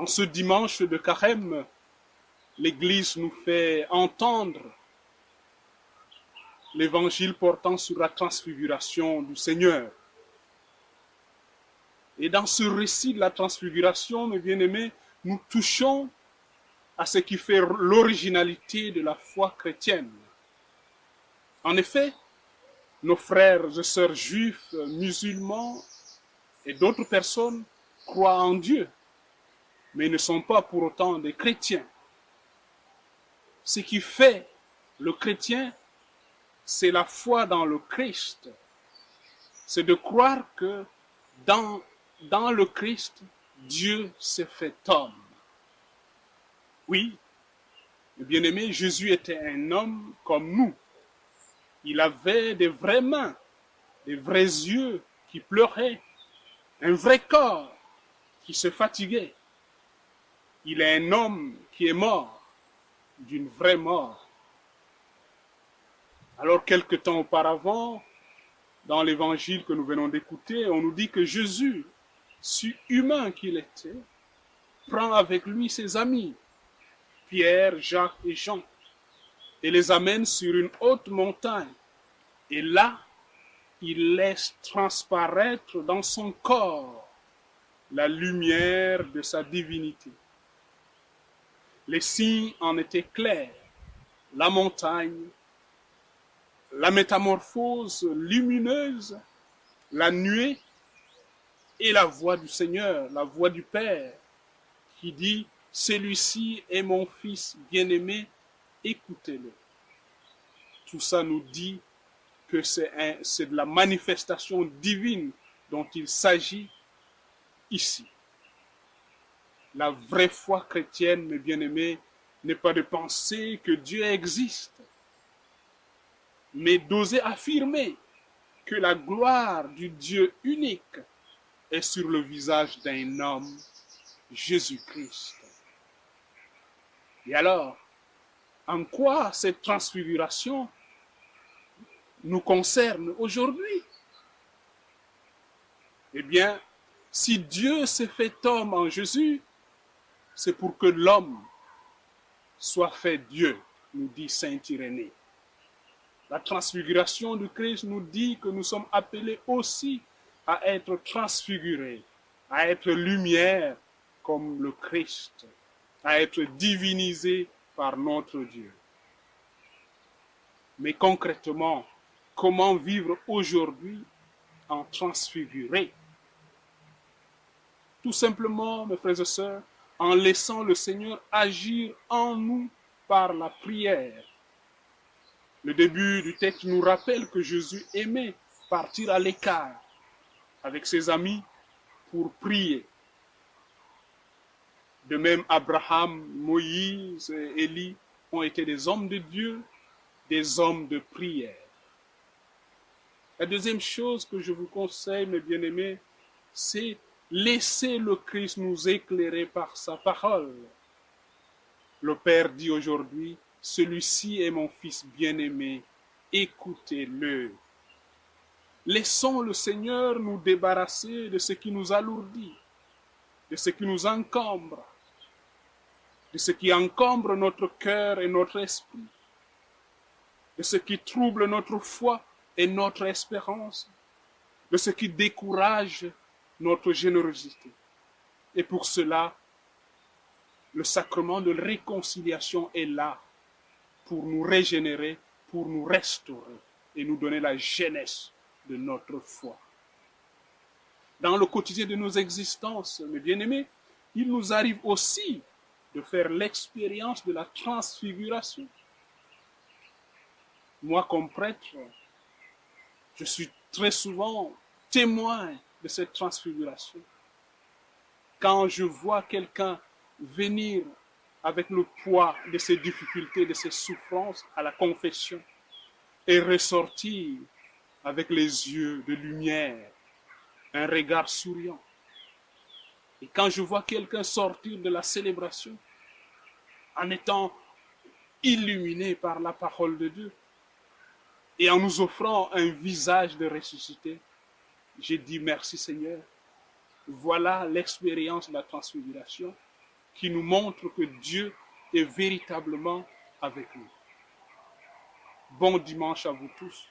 En ce dimanche de Carême, l'Église nous fait entendre l'évangile portant sur la transfiguration du Seigneur. Et dans ce récit de la transfiguration, mes bien-aimés, nous touchons à ce qui fait l'originalité de la foi chrétienne. En effet, nos frères et sœurs juifs, musulmans et d'autres personnes croient en Dieu, mais ne sont pas pour autant des chrétiens. Ce qui fait le chrétien, c'est la foi dans le Christ. C'est de croire que dans le Christ, Dieu s'est fait homme. Oui, bien-aimé, Jésus était un homme comme nous. Il avait des vraies mains, des vrais yeux qui pleuraient, un vrai corps qui se fatiguait. Il est un homme qui est mort, d'une vraie mort. Alors, quelque temps auparavant, dans l'évangile que nous venons d'écouter, on nous dit que Jésus, si humain qu'il était, prend avec lui ses amis, Pierre, Jacques et Jean, et les amène sur une haute montagne. Et là, il laisse transparaître dans son corps la lumière de sa divinité. Les signes en étaient clairs. La montagne, la métamorphose lumineuse, la nuée et la voix du Seigneur, la voix du Père, qui dit « Celui-ci est mon Fils bien-aimé, écoutez-le ». Tout ça nous dit que c'est de la manifestation divine dont il s'agit ici. La vraie foi chrétienne, mes bien-aimés, n'est pas de penser que Dieu existe, mais d'oser affirmer que la gloire du Dieu unique est sur le visage d'un homme, Jésus-Christ. Et alors, en quoi cette transfiguration nous concerne aujourd'hui? Eh bien, si Dieu s'est fait homme en Jésus, c'est pour que l'homme soit fait Dieu, nous dit saint Irénée. La transfiguration du Christ nous dit que nous sommes appelés aussi à être transfigurés, à être lumière comme le Christ, à être divinisés par notre Dieu. Mais concrètement, comment vivre aujourd'hui en transfiguré? Tout simplement, mes frères et sœurs, en laissant le Seigneur agir en nous par la prière. Le début du texte nous rappelle que Jésus aimait partir à l'écart avec ses amis pour prier. De même, Abraham, Moïse et Élie ont été des hommes de Dieu, des hommes de prière. La deuxième chose que je vous conseille, mes bien-aimés, c'est laisser le Christ nous éclairer par sa parole. Le Père dit aujourd'hui, « Celui-ci est mon Fils bien-aimé, écoutez-le. » Laissons le Seigneur nous débarrasser de ce qui nous alourdit, de ce qui nous encombre, de ce qui encombre notre cœur et notre esprit, de ce qui trouble notre foi et notre espérance, de ce qui décourage notre générosité. Et pour cela, le sacrement de réconciliation est là pour nous régénérer, pour nous restaurer et nous donner la jeunesse de notre foi. Dans le quotidien de nos existences, mes bien-aimés, il nous arrive aussi de faire l'expérience de la transfiguration. Moi, comme prêtre, je suis très souvent témoin de cette transfiguration. Quand je vois quelqu'un venir avec le poids de ses difficultés, de ses souffrances à la confession et ressortir avec les yeux de lumière, un regard souriant. Et quand je vois quelqu'un sortir de la célébration en étant illuminé par la parole de Dieu et en nous offrant un visage de ressuscité, j'ai dit merci Seigneur. Voilà l'expérience de la transfiguration qui nous montre que Dieu est véritablement avec nous. Bon dimanche à vous tous.